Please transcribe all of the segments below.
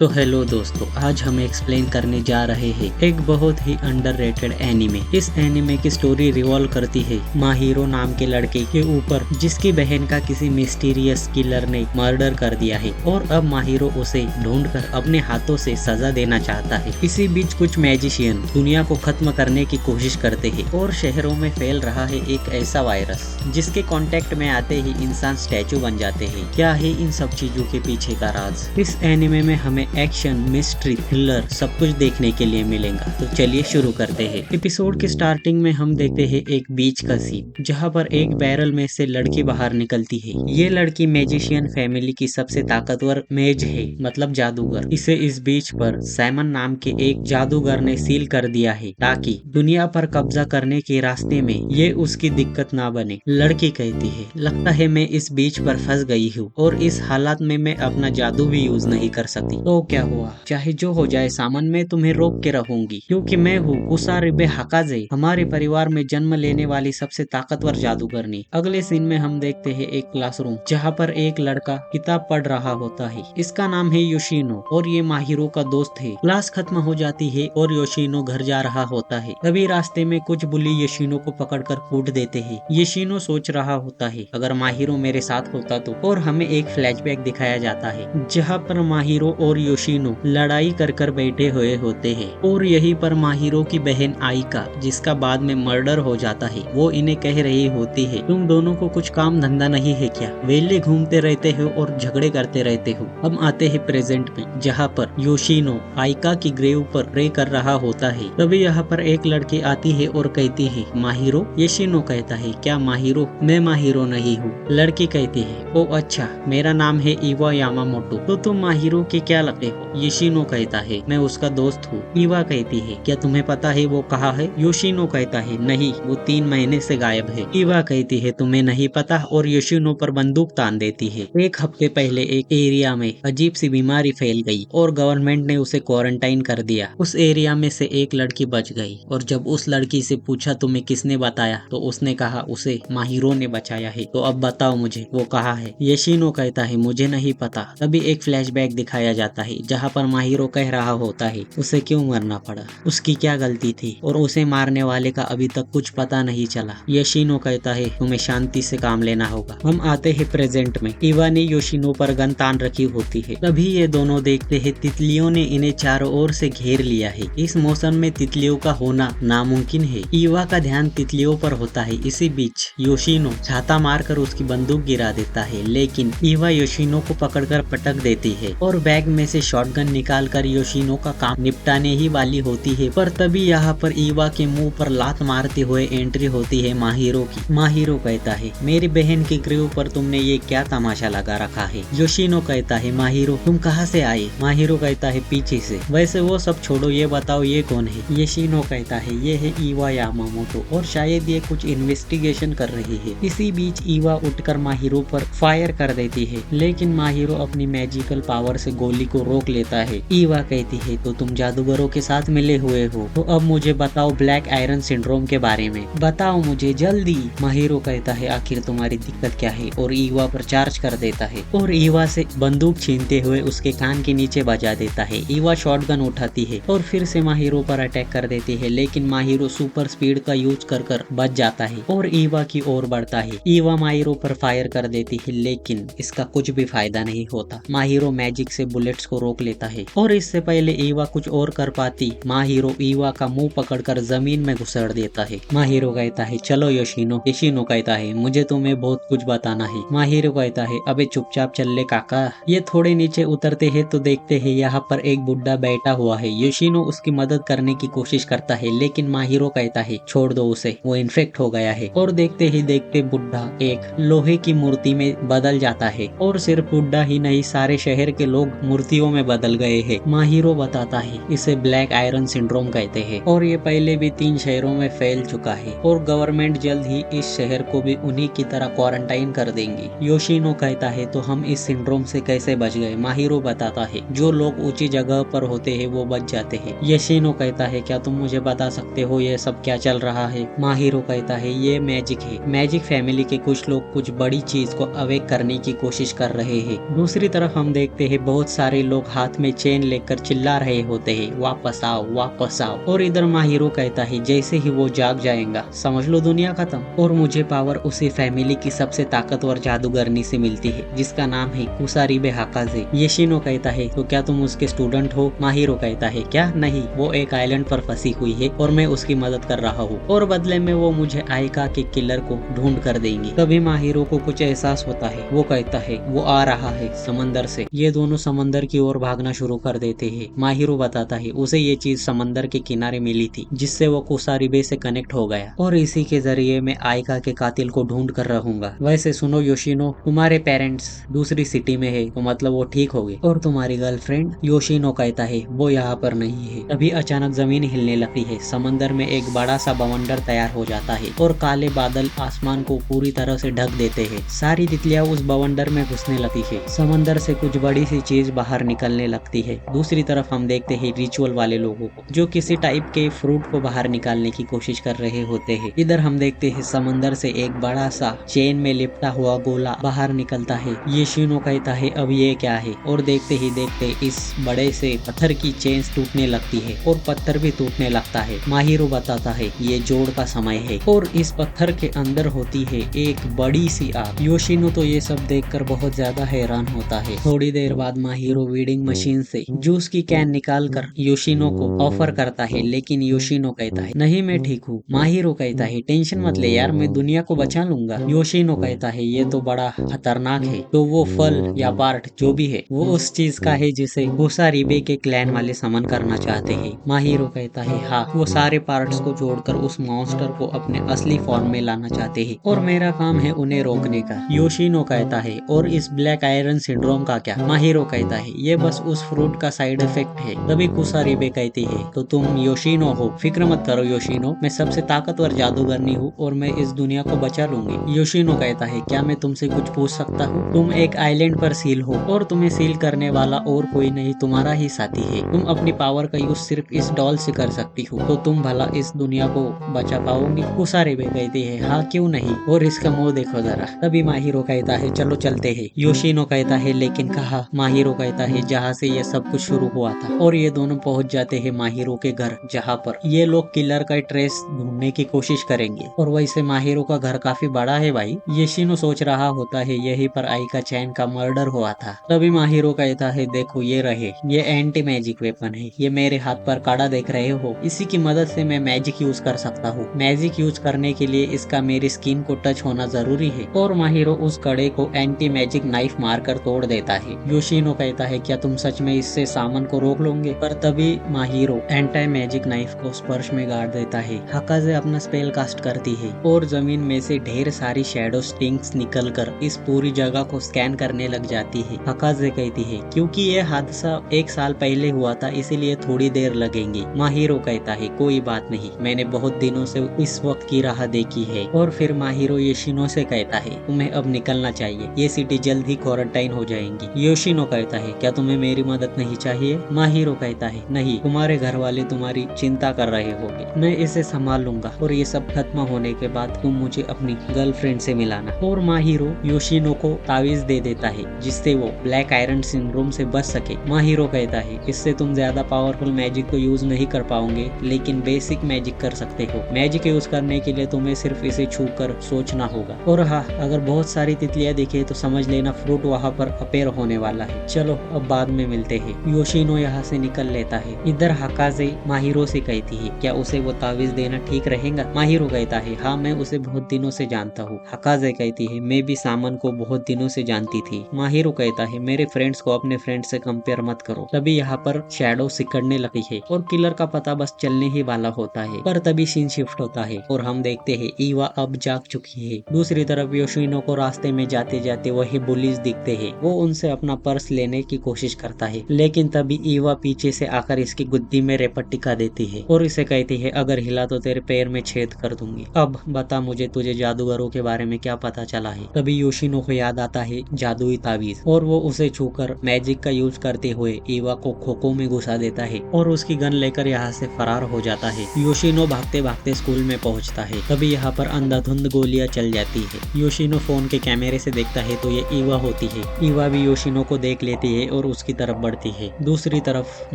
तो हेलो दोस्तों, आज हम एक्सप्लेन करने जा रहे हैं एक बहुत ही अंडररेटेड एनिमे। इस एनिमे की स्टोरी रिवॉल्व करती है माहिरो नाम के लड़के के ऊपर, जिसकी बहन का किसी मिस्टीरियस किलर ने मर्डर कर दिया है और अब माहिरो उसे ढूंढकर अपने हाथों से सजा देना चाहता है। इसी बीच कुछ मैजिशियन दुनिया को खत्म करने की कोशिश करते हैं और शहरों में फैल रहा है एक ऐसा वायरस जिसके कांटेक्ट में आते ही इंसान स्टैचू बन जाते हैं। क्या है इन सब चीजों के पीछे का राज? इस एनिमे में हमें एक्शन, मिस्ट्री, थ्रिलर सब कुछ देखने के लिए मिलेगा। तो चलिए शुरू करते हैं। एपिसोड के स्टार्टिंग में हम देखते हैं एक बीच का सीन, जहाँ पर एक बैरल में से लड़की बाहर निकलती है। ये लड़की मैजिशियन फैमिली की सबसे ताकतवर मेज है, मतलब जादूगर। इसे इस बीच पर सैमन नाम के एक जादूगर ने सील कर दिया है ताकि दुनिया पर कब्जा करने के रास्ते में ये उसकी दिक्कत ना बने। लड़की कहती है, लगता है मैं इस बीच पर फंस गई हूँ और इस हालात में मैं अपना जादू भी यूज नहीं कर सकती। तो क्या हुआ, चाहे जो हो जाए सामन, मैं तुम्हें रोक के रहूंगी क्योंकि मैं हूँ कुसारिबे हाकाजे, हमारे परिवार में जन्म लेने वाली सबसे ताकतवर जादूगरनी। अगले सीन में हम देखते हैं एक क्लासरूम, जहाँ पर एक लड़का किताब पढ़ रहा होता है। इसका नाम है योशिनो और ये माहिरो का दोस्त है। क्लास खत्म हो जाती है और योशिनो घर जा रहा होता है। तभी रास्ते में कुछ बुली योशिनो को पकड़कर कूट देते हैं। योशिनो सोच रहा होता है, अगर माहिरो मेरे साथ होता तो। और हमें एक फ्लैशबैक दिखाया जाता है जहाँ पर माहिरो और योशिनो लड़ाई कर बैठे हुए होते हैं और यहीं पर माहिरो की बहन आइका, जिसका बाद में मर्डर हो जाता है, वो इन्हें कह रही होती है, तुम दोनों को कुछ काम धंधा नहीं है क्या? वेले घूमते रहते हो और झगड़े करते रहते हो। हम आते हैं प्रेजेंट में, जहाँ पर योशिनो आइका की ग्रेव पर प्रे कर रहा होता है। तभी यहाँ पर एक लड़की आती है और कहती है, माहिरो? योशिनो कहता है, क्या माहिरो? मैं माहिरो नहीं हूँ। लड़की कहती है, ओ अच्छा, मेरा नाम है इवा यामामोटो। तो तुम माहिरो के क्या लगते हो? योशिनो कहता है, मैं उसका दोस्त हूँ। इवा कहती है, क्या तुम्हें पता है वो कहाँ है? योशिनो कहता है, नहीं, वो 3 महीने से गायब है। इवा कहती है, तुम्हें नहीं पता, और योशिनो पर बंदूक तान देती है। एक हफ्ते पहले एक एरिया में अजीब सी बीमारी फैल गई और गवर्नमेंट ने उसे क्वारंटाइन कर दिया। उस एरिया में से एक लड़की बच गई और जब उस लड़की से पूछा तुम्हें किसने बताया, तो उसने कहा उसे माहिरो ने बचाया है। तो अब बताओ मुझे, वो कहाँ है? योशिनो कहता है, मुझे नहीं पता। तभी एक फ्लैशबैक दिखाया जाता है जहाँ पर माहिरो कह रहा होता है, उसे क्यों मरना पड़ा, उसकी क्या गलती थी, और उसे मारने वाले का अभी तक कुछ पता नहीं चला। योशिनो कहता है, तुम्हें शांति से काम लेना होगा। हम आते हैं प्रेजेंट में। इवा ने योशिनो पर गन तान रखी होती है। तभी ये दोनों देखते हैं तितलियों ने इन्हें चारों ओर से घेर लिया है। इस मौसम में तितलियों का होना नामुमकिन है। इवा का ध्यान तितलियों पर होता है। इसी बीच योशिनो छाता मारकर उसकी बंदूक गिरा देता है, लेकिन इवा योशिनो को पकड़कर पटक देती है और बैग में से शॉटगन निकालकर योशिनो का काम निपटाने ही वाली होती है। पर तभी यहाँ पर इवा के मुंह पर लात मारते हुए एंट्री होती है माहिरो की। माहिरो कहता है, मेरी बहन की ग्रेव पर तुमने ये क्या तमाशा लगा रखा है? योशिनो कहता है, माहिरो तुम कहाँ से आए? माहिरो कहता है, पीछे से। वैसे वो सब छोड़ो, ये बताओ ये कौन है? योशिनो कहता है, ये है इवा यामामोटो और शायद ये कुछ इन्वेस्टिगेशन कर रही है। इसी बीच इवा उठकर माहिरो पर फायर कर देती है, लेकिन माहिरो अपनी मैजिकल पावर से गोली को रोक लेता है। इवा कहती है, तो तुम जादूगरों के साथ मिले हुए हो, तो अब मुझे बताओ ब्लैक आयरन सिंड्रोम के बारे में, बताओ मुझे जल्दी। माहिरो कहता है, आखिर तुम्हारी दिक्कत क्या है, और इवा पर चार्ज कर देता है और इवा से बंदूक छीनते हुए उसके कान के नीचे बजा देता है। इवा शॉटगन उठाती है और फिर से माहिरो पर अटैक कर देती है, लेकिन माहिरो सुपर स्पीड का यूज कर बच जाता है और इवा की ओर बढ़ता है। इवा माहिरो पर फायर कर देती है, लेकिन इसका कुछ भी फायदा नहीं होता। माहिरो मैजिक से बुलेट्स को रोक लेता है और इससे पहले इवा कुछ और कर पाती, माहिरो इवा का मुंह पकड़कर जमीन में घुसड़ देता है। माहिरो कहता है, चलो योशिनो। योशिनो कहता है, मुझे तुम्हें बहुत कुछ बताना है। माहिरो कहता है, अबे चुपचाप चल ले काका। ये थोड़े नीचे उतरते हैं तो देखते हैं यहाँ पर एक बुड्ढा बैठा हुआ है। योशिनो उसकी मदद करने की कोशिश करता है, लेकिन माहिरो कहता है, छोड़ दो उसे, वो इन्फेक्ट हो गया है। और देखते ही देखते बुड्ढा एक लोहे की मूर्ति में बदल जाता है और सिर्फ बुड्ढा ही नहीं, सारे शहर के लोग मूर्तियों में बदल गए हैं। माहिरो बताता है, इसे ब्लैक आयरन सिंड्रोम कहते हैं और ये पहले भी 3 शहरों में फैल चुका है और गवर्नमेंट जल्द ही इस शहर को भी उन्हीं की तरह क्वारंटाइन कर देंगी। योशिनो कहता है, तो हम इस सिंड्रोम से कैसे बच गए? माहिरो बताता है, जो लोग ऊंची जगह पर होते हैं वो बच जाते हैं। योशिनो कहता है, क्या तुम मुझे बता सकते हो ये सब क्या चल रहा है? माहिरो कहता है, ये मैजिक है। मैजिक फैमिली के कुछ लोग कुछ बड़ी चीज को अवेक करने की कोशिश कर रहे हैं। दूसरी तरफ हम देखते हैं बहुत सारे लोग हाथ में चेन लेकर चिल्ला रहे होते हैं, वापस आओ वापस आओ। और इधर माहिरो कहता है जैसे ही वो जाग जाएगा समझ लो दुनिया खत्म। और मुझे पावर उसी फैमिली की सबसे ताकतवर जादूगरनी से मिलती है जिसका नाम है कुसारीबे हाकाजे। योशिनो कहता है तो क्या तुम उसके स्टूडेंट हो? माहिरो कहता है क्या नहीं, वो एक आइलैंड पर फंसी हुई है और मैं उसकी मदद कर रहा हूँ और बदले में वो मुझे आइका के किलर को ढूंढ कर देंगी। तभी माहिरो को कुछ एहसास होता है, वो कहता है वो आ रहा है समंदर से। ये दोनों समंदर की ओर भागना शुरू कर देते हैं। माहिरो बताता है उसे ये चीज समंदर के किनारे मिली थी जिससे वो कुसारीबे से कनेक्ट हो गया और इसी के जरिए मैं आइका के कातिल को ढूंढ कर रहूंगा। वैसे सुनो योशिनो, तुम्हारे पेरेंट्स दूसरी सिटी में है तो मतलब वो ठीक हो गए, और तुम्हारी गर्लफ्रेंड? योशिनो कहता है वो यहाँ पर नहीं है। तभी अचानक जमीन हिलने लगती है, समंदर में एक बड़ा सा बवंडर तैयार हो जाता है और काले बादल आसमान को पूरी तरह से ढक देते हैं। सारी तितलियां उस बवंडर में घुसने लगती है। समंदर से कुछ बड़ी सी चीज बाहर निकलने लगती है। दूसरी तरफ हम देखते हैं रिचुअल वाले लोगों को जो किसी टाइप के फ्रूट को बाहर निकालने की कोशिश कर रहे होते हैं। इधर हम देखते हैं समंदर से एक बड़ा सा चेन में लिपटा हुआ गोला बाहर निकलता है। योशिनो कहता है अब ये क्या है, और देखते ही देखते इस बड़े से पत्थर की चेन टूटने लगती है और पत्थर भी टूटने लगता है। माहिरो बताता है ये जोड़ का समय है और इस पत्थर के अंदर होती है एक बड़ी सी आग। योशिनो तो ये सब देखकर बहुत ज्यादा हैरान होता है। थोड़ी देर बाद माहिरो वीडिंग मशीन से जूस की कैन निकाल कर योशिनो को ऑफर करता है, लेकिन योशिनो कहता है नहीं मैं ठीक हूँ। माहिरो कहता है टेंशन मत ले यार, मैं दुनिया को बचा लूंगा। योशिनो कहता है ये तो बड़ा खतरनाक है, तो वो फल या पार्ट जो भी है वो उस चीज का है जिसे कुसारीबे के क्लैन वाले समन करना चाहते हैं। माहिरो कहता है हाँ, वो सारे पार्ट्स को जोड़कर उस मॉन्स्टर को अपने असली फॉर्म में लाना चाहते हैं और मेरा काम है उन्हें रोकने का। योशिनो कहता है और इस ब्लैक आयरन सिंड्रोम का क्या? माहिरो कहता है ये बस उस फ्रूट का साइड इफेक्ट है। तभी कुसारीबे कहती है तो तुम योशिनो हो, फिक्र मत करो योशिनो, मैं सबसे ताकतवर जादूगरनी हूँ और मैं इस दुनिया को बचा लूंगी। योशिनो कहता है क्या मैं तुमसे कुछ पूछ सकता हूँ? तुम एक आइलैंड पर सील हो और तुम्हें सील करने वाला और कोई नहीं तुम्हारा ही साथी है। तुम अपनी पावर का यूज सिर्फ इस डॉल से कर सकती हो, तो तुम भला इस दुनिया को बचा पाओगी? कुसारीबे कहती है हाँ क्यों नहीं, और इसका मुंह देखो जरा। तभी माहिरो कहता है चलो चलते हैं। योशिनो कहता है लेकिन कहाँ? माहिरो कहता है जहाँ से ये सब कुछ शुरू हुआ था, और ये दोनों पहुंच जाते हैं माहिरो के घर जहाँ पर ये लोग किलर का ट्रेस ढूंढने की कोशिश करेंगे। और वैसे माहिरो का घर काफी बड़ा है भाई। योशिनो सोच रहा होता है यहीं पर आइका चैन का मर्डर हुआ था। तभी माहिरो कहता है देखो ये रहे, ये एंटी मैजिक वेपन है, ये मेरे हाथ पर काड़ा देख रहे हो, इसी की मदद से मैं मैजिक यूज कर सकता हूँ। मैजिक यूज करने के लिए इसका मेरी स्किन को टच होना जरूरी है। और माहिरो उस कड़े को एंटी मैजिक नाइफ मारकर तोड़ देता है। योशिनो कहता है क्या तुम सच में इससे सामान को रोक लोगे? पर तभी माहिरो एंटी मैजिक नाइफ को स्पर्श में गाड़ देता है। हाकाजे अपना स्पेल कास्ट करती है और जमीन में से ढेर सारी शैडो स्टिंग्स निकलकर इस पूरी जगह को स्कैन करने लग जाती है। हाकाजे कहती है क्योंकि ये हादसा 1 साल पहले हुआ था इसीलिए थोड़ी देर लगेंगी। माहिरो कहता है कोई बात नहीं, मैंने बहुत दिनों से इस वक्त की राह देखी है। और फिर माहिरो योशिनो से कहता है तुम्हें अब निकलना चाहिए, ये सिटी जल्द ही क्वारंटाइन हो जाएंगी। योशिनो कहता है क्या तुम्हें मेरी मदद नहीं चाहिए? माहिरो कहता है नहीं, तुम्हारे घर वाले तुम्हारी चिंता कर रहे होंगे, मैं इसे संभाल लूंगा और ये सब खत्म होने के बाद तुम मुझे अपनी गर्लफ्रेंड से मिलाना। और माहिरो योशिनो को तावीज दे देता है जिससे वो ब्लैक आयरन सिंड्रोम से बच सके। माहिरो कहता है इससे तुम ज्यादा पावरफुल मैजिक को यूज नहीं कर पाओगे, लेकिन बेसिक मैजिक कर सकते हो। मैजिक यूज करने के लिए तुम्हें सिर्फ इसे छू कर सोचना होगा। और हाँ, अगर बहुत सारी तितलियां दिखे तो समझ लेना फ्रूट वहाँ पर अपेयर होने वाला है। चलो अब बाद में मिलते हैं। योशिनो यहाँ से निकल लेता है। इधर हाकाजे माहिरो से कहती है क्या उसे वो तावीज देना ठीक रहेगा? माहिरो कहता है हाँ, मैं उसे बहुत दिनों से जानता हूँ। हाकाजे कहती है मैं भी सामन को बहुत दिनों से जानती थी। माहिरो कहता है मेरे फ्रेंड्स को अपने फ्रेंड से कंपेयर मत करो। तभी यहाँ पर शैडो सिकड़ने लगी है और किलर का पता बस चलने ही वाला होता है। पर तभी सीन शिफ्ट होता है और हम देखते हैं ईवा अब जाग चुकी है। दूसरी तरफ योशिनो को रास्ते में जाते जाते वही बुलीज दिखते हैं। वो उनसे अपना पर्स लेने की कोशिश करता है, लेकिन तभी ईवा पीछे से आकर इसकी गुद्दी में रेपट टिका देती है और इसे कहती है अगर हिला तो तेरे पैर में छेद कर दूंगी। अब बता मुझे तुझे जादूगरों के बारे में क्या पता चला है? तभी योशिनो को याद आता है जादुई तावीज और वो उसे छूकर मैजिक का यूज करते हुए ईवा को खोखो में घुसा देता है और उसकी गन लेकर यहाँ से फरार हो जाता है। योशिनो भागते भागते स्कूल में पहुँचता है। तभी यहाँ पर अंधाधुंध गोलियां चल जाती है। योशिनो फोन के कैमरे से देखता है तो ये ईवा होती है। ईवा भी योशिनो को देख लेती है और उसकी तरफ बढ़ती है। दूसरी तरफ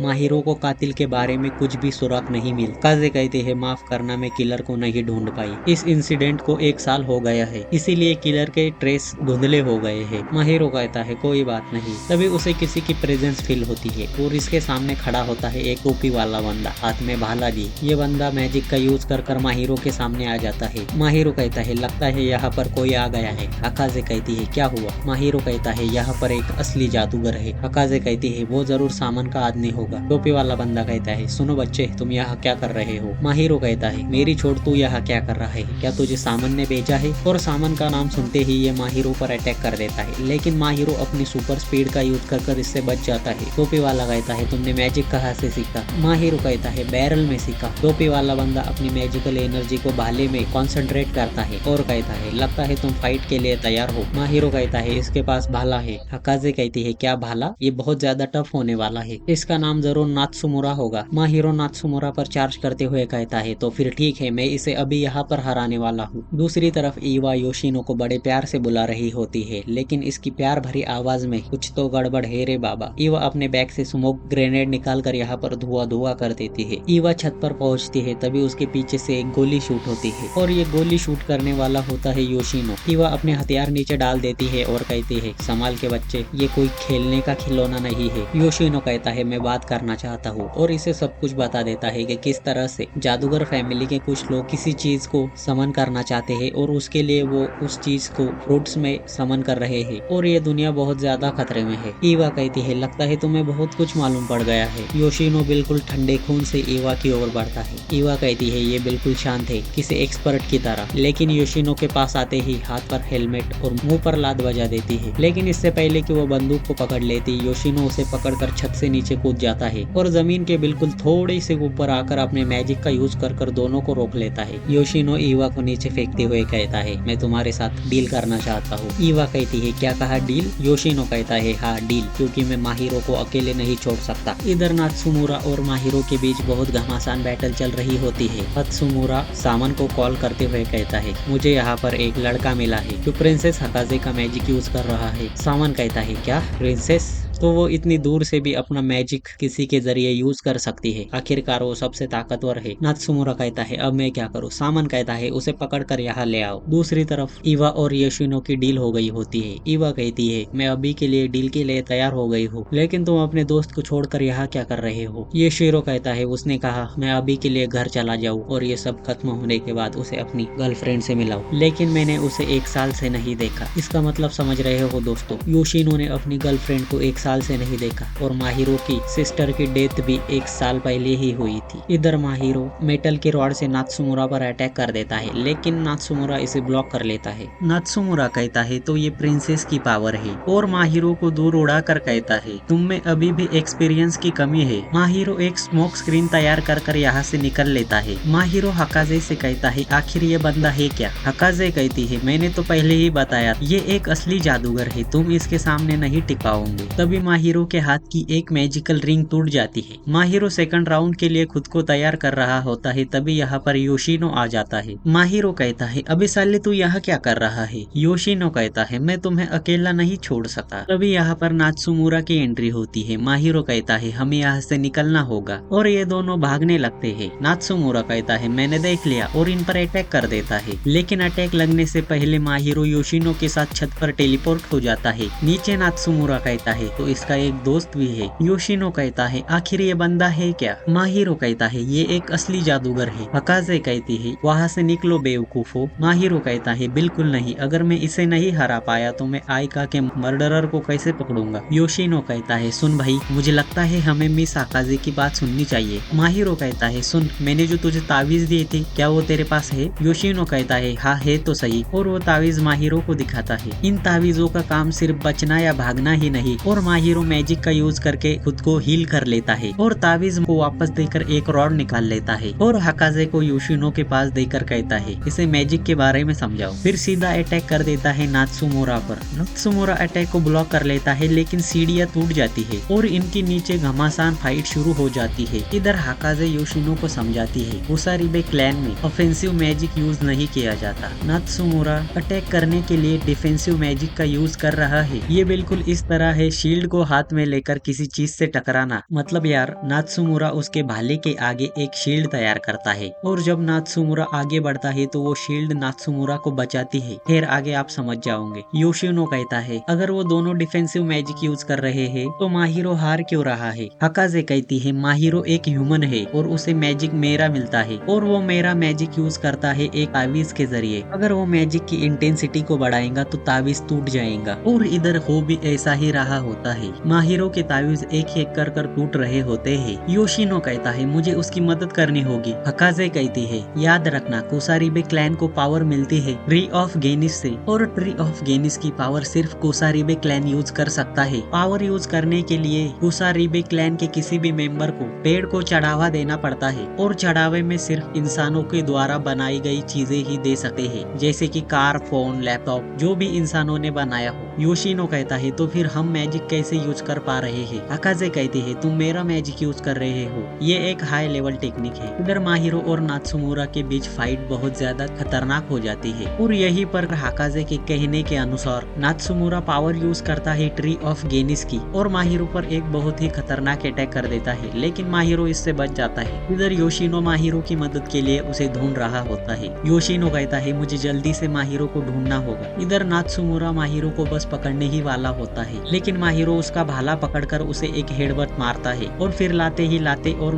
माहिरो को कातिल के बारे में कुछ भी सुराग नहीं मिला। हकाजे कहती है माफ करना, मैं किलर को नहीं ढूंढ पाई। इस इंसिडेंट को 1 साल हो गया है, इसीलिए किलर के ट्रेस धुंधले हो गए हैं। माहिरो कहता है कोई बात नहीं। तभी उसे किसी की प्रेजेंस फील होती है और इसके सामने खड़ा होता है एक टोपी वाला बंदा, हाथ में भाला लिए। ये बंदा मैजिक का यूज कर माहिरो के सामने आ जाता है। माहिरो कहता है लगता है यहाँ पर कोई आ गया है। हकाजे कहती है क्या हुआ? माहिरो कहता है यहाँ पर एक असली जादूगर है। हकाजे कहती है वो जरूर सामान का आदमी होगा। टोपी वाला बंदा कहता है सुनो बच्चे, तुम यहाँ क्या कर रहे हो? माहिरो कहता है मेरी छोड़, तू यहाँ क्या कर रहा है? क्या तुझे सामान ने भेजा है? और सामान का नाम सुनते ही ये माहिरो पर अटैक कर देता है, लेकिन माहिरो अपनी सुपर स्पीड का यूज कर इससे बच जाता है। टोपी वाला कहता है तुमने मैजिक कहाँ से सीखा? माहिरो कहता है बैरल में सीखा। टोपी वाला बंदा अपनी मैजिकल एनर्जी को भाले में कॉन्सेंट्रेट करता है और कहता है लगता है तुम फाइट के लिए तैयार हो। माहिरो कहता है इसके पास भाला है। हकाजे कहती है क्या भाला? ये बहुत ज्यादा टफ होने वाला है, इसका नाम जरूर नात्सुमुरा होगा। माहिरो नात्सुमुरा पर चार्ज करते हुए कहता है तो फिर ठीक है, मैं इसे अभी यहाँ पर हराने वाला हूँ। दूसरी तरफ ईवा योशिनो को बड़े प्यार से बुला रही होती है, लेकिन इसकी प्यार भरी आवाज में कुछ तो गड़बड़ है रे बाबा। ईवा अपने बैग से स्मोक ग्रेनेड निकाल कर यहाँ पर धुआं धुआं कर देती है। ईवा छत पर पहुँचती है, तभी उसके पीछे से एक गोली शूट होती है और ये गोली शूट करने वाला होता है योशिनो। ईवा अपने हथियार नीचे डाल देती है और कहती है संभाल के बच्चे, ये कोई खेलने का खिलौना नहीं है। योशिनो कहता है मैं बात करना चाहता हूँ और इसे सब कुछ बता देता है कि किस तरह से जादूगर फैमिली के कुछ लोग किसी चीज को समन करना चाहते हैं और उसके लिए वो उस चीज को फ्रूट्स में समन कर रहे हैं और ये दुनिया बहुत ज्यादा खतरे में है। ईवा कहती है लगता है तुम्हें बहुत कुछ मालूम पड़ गया है। योशिनो बिल्कुल ठंडे खून से ईवा की ओर बढ़ता है। ईवा कहती है ये बिल्कुल शांत है, किसी एक्सपर्ट की तरह, लेकिन योशिनो के पास आते ही हाथ पर हेलमेट और मुंह पर लात बजा देती है। लेकिन इससे पहले कि वो बंदूक को पकड़ लेती, योशिनो उसे पकड़कर छत से नीचे कूद जाता है और जमीन के बिल्कुल थोड़ी से ऊपर आकर अपने मैजिक का यूज कर दोनों को रोक लेता है। योशिनो ईवा को नीचे फेंकते हुए कहता है मैं तुम्हारे साथ डील करना चाहता हूँ। ईवा कहती है क्या कहा डील? योशिनो कहता है हाँ डील, क्योंकि मैं माहिरो को अकेले नहीं छोड़ सकता। इधर नात्सुमुरा और माहिरो के बीच बहुत घमासान बैटल चल रही होती है। नात्सुमुरा सामान को कॉल करते हुए कहता है मुझे यहाँ पर एक लड़का मिला है जो प्रिंसेस हकाजे का मैजिक यूज कर रहा है। सामान कहता है क्या प्रिंसेस? तो वो इतनी दूर से भी अपना मैजिक किसी के जरिए यूज कर सकती है, आखिरकार वो सबसे ताकतवर है। नात्सुमुरा कहता है अब मैं क्या करूँ? सामान कहता है उसे पकड़ कर यहाँ ले आओ। दूसरी तरफ ईवा और योशिनो की डील हो गई होती है। ईवा कहती है मैं अभी के लिए डील के लिए तैयार हो गई हूँ, लेकिन तुम अपने दोस्त को छोड़कर यहाँ क्या कर रहे हो? योशिरो कहता है उसने कहा मैं अभी के लिए घर चला जाऊँ और ये सब खत्म होने के बाद उसे अपनी गर्लफ्रेंड से मिलाऊं, लेकिन मैंने उसे 1 साल से नहीं देखा। इसका मतलब समझ रहे हो दोस्तों, योशिनो ने अपनी गर्लफ्रेंड को 1 साल से नहीं देखा और माहिरो की सिस्टर की डेथ भी 1 साल पहले ही हुई थी। इधर माहिरो मेटल के रॉड से नात्सुमुरा पर अटैक कर देता है, लेकिन नात्सुमुरा इसे ब्लॉक कर लेता है। नात्सुमुरा कहता है तो ये प्रिंसेस की पावर है और माहिरो को दूर उड़ाकर कहता है तुम में अभी भी एक्सपीरियंस की कमी है। माहिरो एक स्मोक स्क्रीन तैयार कर यहाँ से निकल लेता है। माहिरो हकाजे से कहता है आखिर ये बंदा है क्या? हकाजे कहती है मैंने तो पहले ही बताया ये एक असली जादूगर है, तुम इसके सामने नहीं टिक पाओगे। तभी माहिरो के हाथ की एक मैजिकल रिंग टूट जाती है। माहिरो सेकंड राउंड के लिए खुद को तैयार कर रहा होता है, तभी यहाँ पर योशिनो आ जाता है। माहिरो कहता है अबे साले तू यहाँ क्या कर रहा है? योशिनो कहता है मैं तुम्हें अकेला नहीं छोड़ सकता। तभी यहाँ पर नात्सुमुरा की एंट्री होती है। माहिरो कहता है हमें यहाँ से निकलना होगा और ये दोनों भागने लगते हैं। नात्सुमुरा कहता है मैंने देख लिया और इन पर अटैक कर देता है, लेकिन अटैक लगने से पहले माहिरो योशिनो के साथ छत पर टेलीपोर्ट हो जाता है। नीचे नात्सुमुरा कहता है तो इसका एक दोस्त भी है। योशिनो कहता है आखिर ये बंदा है क्या? माहिरो कहता है ये एक असली जादूगर है। हकाजे कहती है वहाँ से निकलो बेवकूफो। माहिरो कहता है बिल्कुल नहीं, अगर मैं इसे नहीं हरा पाया तो मैं आइका के मर्डरर को कैसे पकड़ूंगा? योशिनो कहता है सुन भाई, मुझे लगता है हमें मिस हकाजे की बात सुननी चाहिए। माहिरो कहता है सुन, मैंने जो तुझे तावीज दिए थे क्या वो तेरे पास है? योशिनो कहता है हाँ है तो सही, और वो तावीज माहिरो को दिखाता है। इन तावीजों का काम सिर्फ बचना या भागना ही नहीं, और माहिरो मैजिक का यूज करके खुद को हील कर लेता है और तावीज को वापस देकर एक रॉड निकाल लेता है और हकाजे को योशिनो के पास देकर कहता है इसे मैजिक के बारे में समझाओ। फिर सीधा अटैक कर देता है नात्सुमुरा पर। नात्सुमुरा अटैक को ब्लॉक कर लेता है, लेकिन सीढ़ियां टूट जाती है और इनके नीचे घमासान फाइट शुरू हो जाती है। इधर हकाजे योशिनो को समझाती है उसारिबे क्लैन में ऑफेंसिव मैजिक यूज नहीं किया जाता। नात्सुमुरा अटैक करने के लिए डिफेंसिव मैजिक का यूज कर रहा है। ये बिल्कुल इस तरह है शील्ड शील्ड को हाथ में लेकर किसी चीज से टकराना, मतलब यार नात्सुमुरा उसके भाले के आगे एक शील्ड तैयार करता है और जब नात्सुमुरा आगे बढ़ता है तो वो शील्ड नात्सुमुरा को बचाती है। फिर आगे आप समझ जाओगे। योशिनो कहता है अगर वो दोनों डिफेंसिव मैजिक यूज कर रहे हैं तो माहिरो हार क्यों रहा है। हकाजे कहती है माहिरो एक ह्यूमन है और उसे मैजिक मेरा मिलता है और वो मेरा मैजिक यूज करता है एक तावीज के जरिए। अगर वो मैजिक की इंटेंसिटी को बढ़ाएगा तो तावीज टूट जाएगा और इधर हो भी ऐसा ही रहा होता है। माहिरो के तावीज एक एक कर टूट रहे होते हैं। योशिनो कहता है मुझे उसकी मदद करनी होगी। हकाजे कहती है याद रखना कुसारीबे क्लैन को पावर मिलती है ट्री ऑफ गेनिस से और ट्री ऑफ गेनिस की पावर सिर्फ कुसारीबे क्लैन यूज कर सकता है। पावर यूज करने के लिए कुसारीबे क्लैन के किसी भी मेंबर को पेड़ को चढ़ावा देना पड़ता है और चढ़ावे में सिर्फ इंसानों के द्वारा बनाई गई चीजें ही दे सकते हैं, जैसे कि कार, फोन, लैपटॉप, जो भी इंसानों ने बनाया हो। योशिनो कहता है तो फिर हम मैजिक कैसे यूज कर पा रहे हैं। हकाजे कहती है तुम मेरा मैजिक यूज कर रहे हो, ये एक हाई लेवल टेक्निक है। इधर माहिरो और नात्सुमुरा के बीच फाइट बहुत ज्यादा खतरनाक हो जाती है और यहीं पर हकाजे के कहने के अनुसार नात्सुमुरा पावर यूज करता है ट्री ऑफ गेनिस की और माहिरो पर एक बहुत ही खतरनाक अटैक कर देता है, लेकिन माहिरो इससे बच जाता है। इधर योशिनो माहिरो की मदद के लिए उसे ढूंढ रहा होता है। योशिनो कहता है मुझे जल्दी से माहिरो को ढूंढना होगा। इधर नात्सुमुरा माहिरो को बस पकड़ने ही वाला होता है, लेकिन माहिरो उसका भाला पकड़कर उसे एक हेडबट मारता है और फिर लाते और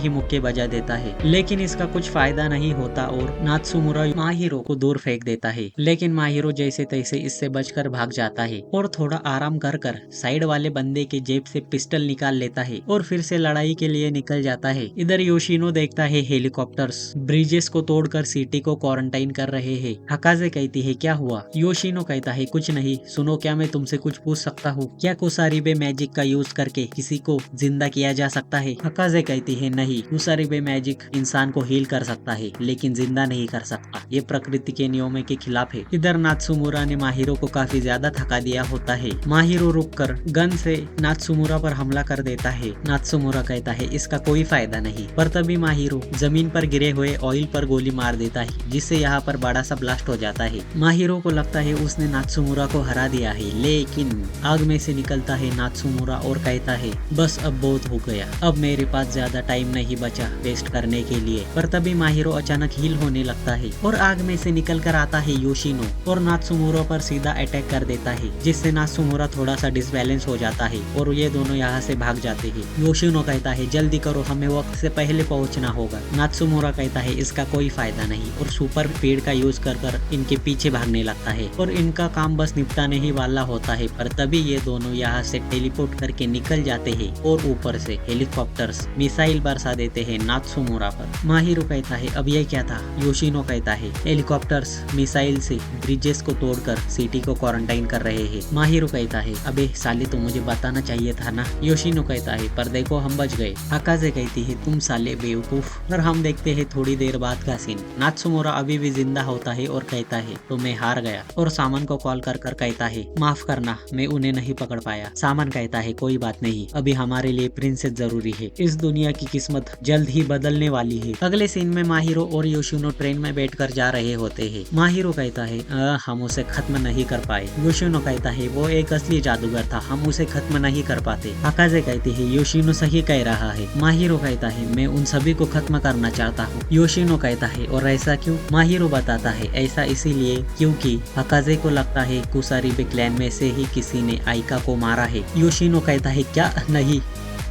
मुक्के बजा देता है, लेकिन इसका कुछ फायदा नहीं होता और नात्सुमुरा माहिरो को दूर फेंक देता है। लेकिन माहिरो जैसे तैसे इससे बचकर भाग जाता है और थोड़ा आराम कर साइड वाले बंदे के जेब से पिस्टल निकाल लेता है और फिर से लड़ाई के लिए निकल जाता है। इधर योशिनो देखता है हेलीकॉप्टर्स ब्रिजेस को तोड़कर सिटी को क्वारंटाइन कर रहे हैं। हकाजे कहती है क्या हुआ। योशिनो कहता है कुछ नहीं, सुनो क्या मैं तुमसे कुछ पूछ सकता हूँ, क्या कुसारीबे मैजिक का यूज करके किसी को जिंदा किया जा सकता है। हकाजे कहती है नहीं, कुसारीबे मैजिक इंसान को हील कर सकता है लेकिन जिंदा नहीं कर सकता, ये प्रकृति के नियमों के खिलाफ है। इधर नात्सुमुरा ने माहिरो को काफी ज्यादा थका दिया होता है। माहिरो रुककर गन से नात्सुमुरा पर हमला कर देता है। नात्सुमुरा कहता है इसका कोई फायदा नहीं, पर तभी माहिरो जमीन पर गिरे हुए ऑयल पर गोली मार देता है, जिससे यहाँ पर बड़ा सा ब्लास्ट हो जाता है। माहिरो को लगता है उसने नात्सुमुरा को हरा दिया है, लेकिन आग में से निकलता है नात्सुमुरा और कहता है बस अब बहुत हो गया, अब मेरे पास ज्यादा टाइम नहीं बचा वेस्ट करने के लिए। पर तभी माहिरो अचानक हील होने लगता है और आग में से निकल कर आता है योशिनो और नात्सुमुरा पर सीधा अटैक कर देता है, जिससे नात्सुमुरा थोड़ा सा डिसबैलेंस हो जाता है और ये दोनों यहाँ से भाग जाते हैं। योशिनो कहता है जल्दी करो, हमें वक्त से पहले पहुंचना होगा। नात्सुमुरा कहता है इसका कोई फायदा नहीं और सुपर स्पीड का यूज कर इनके पीछे भागने लगता है और इनका काम बस निपटाने ही वाला होता है। पर तभी ये दोनों यहाँ से टेलीपोर्ट करके निकल जाते हैं और ऊपर से हेलीकॉप्टर्स मिसाइल बरसा देते हैं नात्सुमुरा पर। माहिरो कहता है अब ये क्या था। योशिनो कहता है हेलीकॉप्टर्स मिसाइल से ब्रिजेस को तोड़कर सिटी को क्वारंटाइन कर रहे हैं। माहिरो कहता है अबे साले तो मुझे बताना चाहिए था ना। योशिनो कहता है पर देखो हम बच गए। हकाजे कहती है तुम साले बेवकूफ। और हम देखते हैं थोड़ी देर बाद का सीन। नात्सुमुरा अभी भी जिंदा होता है और कहता है तो मैं हार गया और सामान को कॉल कर कहता है माफ करना मैं उन्हें नहीं पकड़ पाया। सामान कहता है कोई बात नहीं, अभी हमारे लिए प्रिंसेस जरूरी है, इस दुनिया की किस्मत जल्द ही बदलने वाली है। अगले सीन में माहिरो और योशिनो ट्रेन में बैठकर जा रहे होते हैं। माहिरो कहता है हम उसे खत्म नहीं कर पाए। योशिनो कहता है वो एक असली जादूगर था, हम उसे खत्म नहीं कर पाते। हकाजे कहती है योशिनो सही कह रहा है। माहिरो कहता है मैं उन सभी को खत्म करना चाहता हूँ। योशिनो कहता है और ऐसा क्यों। माहिरो बताता है ऐसा इसीलिए क्योंकि हकाजे को लगता है कुसारीबे क्लैन में से ही किसी ने आइका को मारा है। योशिनो कहता है क्या नहीं।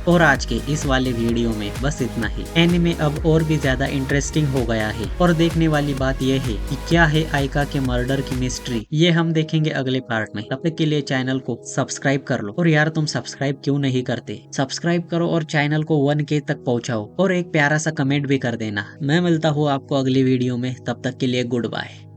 और आज के इस वाले वीडियो में बस इतना ही। एनीमे अब और भी ज्यादा इंटरेस्टिंग हो गया है और देखने वाली बात यह है कि क्या है आइका के मर्डर की मिस्ट्री, ये हम देखेंगे अगले पार्ट में। तब तक के लिए चैनल को सब्सक्राइब कर लो। और यार तुम सब्सक्राइब क्यों नहीं करते, सब्सक्राइब करो और चैनल को 1K तक पहुंचाओ और एक प्यारा सा कमेंट भी कर देना। मैं मिलता हूँ आपको अगली वीडियो में, तब तक के लिए गुड बाय।